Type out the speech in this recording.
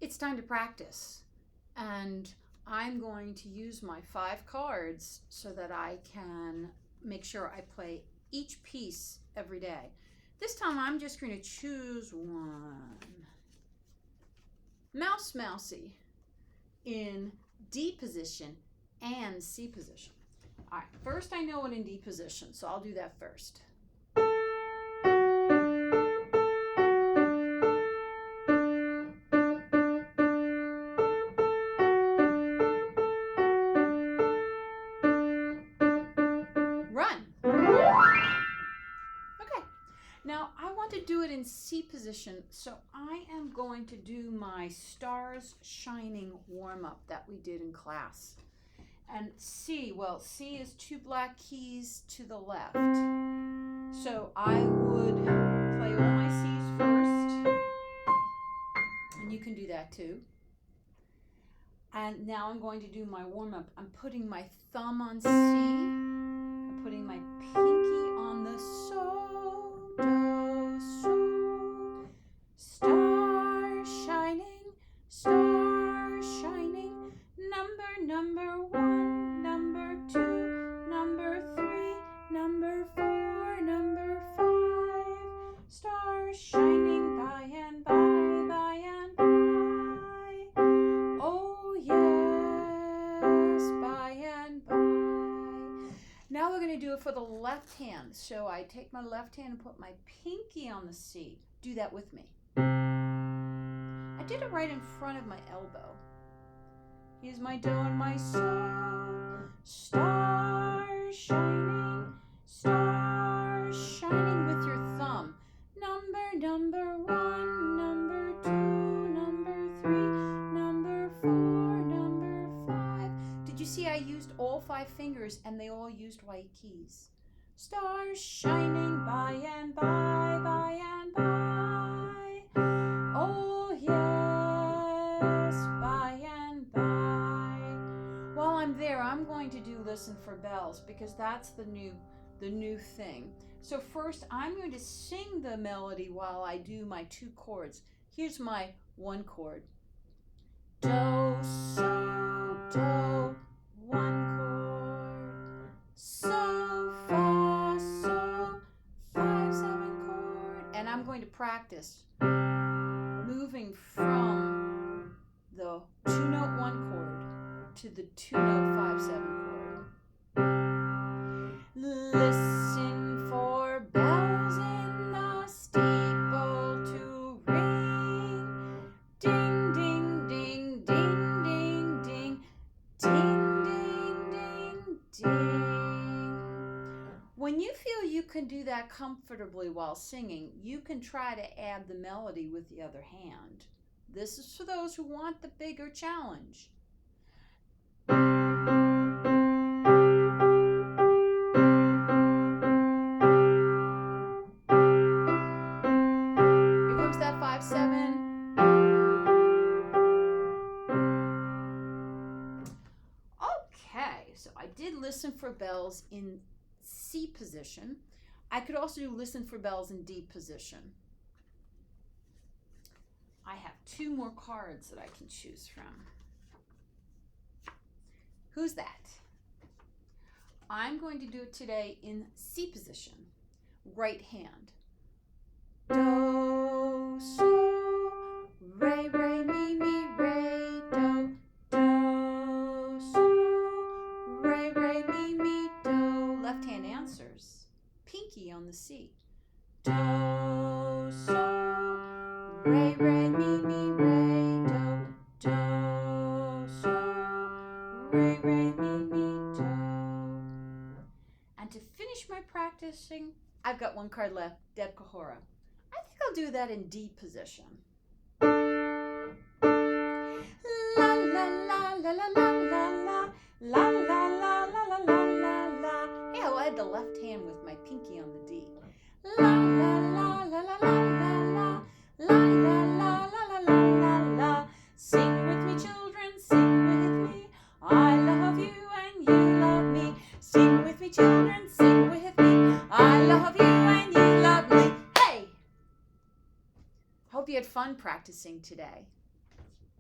it's time to practice. And I'm going to use my 5 cards so that I can make sure I play each piece every day. This time I'm just going to choose one. Mouse Mousy in D position and C position. All right, first I know it in D position, so I'll do that first. Run. Okay, now I want to do it in C position, so I am going to do my Stars Shining warm-up that we did in class. And C, well, C is 2 black keys to the left. So I would play all my C's first, and you can do that too. And now I'm going to do my warm-up. I'm putting my thumb on C, I'm putting my pinky on the so, do, so. Stars shining, number 1, number 2, number 3, number 4, number 5. Stars shining by and by, by and by. Oh yes, by and by. Now we're going to do it for the left hand. So I take my left hand and put my pinky on the C. Do that with me. I did it right in front of my elbow. Here's my do and my so. Stars shining with your thumb. Number 1, number 2, number 3, number 4, number 5. Did you see I used all 5 fingers and they all used white keys? Stars shining by and by, by and by. Oh yes, by and by. While I'm there, I'm going to do Listen for Bells because that's the new thing. So first, I'm going to sing the melody while I do my 2 chords. Here's my 1 chord. Do, so, do, 1 chord. So, fa, so, 5, 7 chord. And I'm going to practice moving from the 2-note 1 chord to the 2-note 5, 7 chord. Listen for bells in the steeple to ring. Ding, ding, ding, ding, ding, ding. Ding, ding, ding, ding. When you feel you can do that comfortably while singing, you can try to add the melody with the other hand. This is for those who want the bigger challenge. That 5, 7. Okay, so I did Listen for Bells in C position. I could also do Listen for Bells in D position. I have 2 more cards that I can choose from. Who's that? I'm going to do it today in C position, right hand. Do, so, re, re, mi, mi, re, do, do, so, re, re, mi, mi, do. Left hand answers. Pinky on the C. Do, so, re, re, mi, mi, re, do, do, so, re, re, mi, mi, do. And to finish my practicing, I've got 1 card left, Deb Kahora. I think I'll do that in D position. La la la la la la la la la la la la la la. Hey, I'll add the left hand with my pinky on the D. La la la la la la la la la la la la la la. Sing with me, children, sing with me. I love you and you love me. Sing with me, children, sing with me. I love you and you love me. Hey! Hope you had fun practicing today.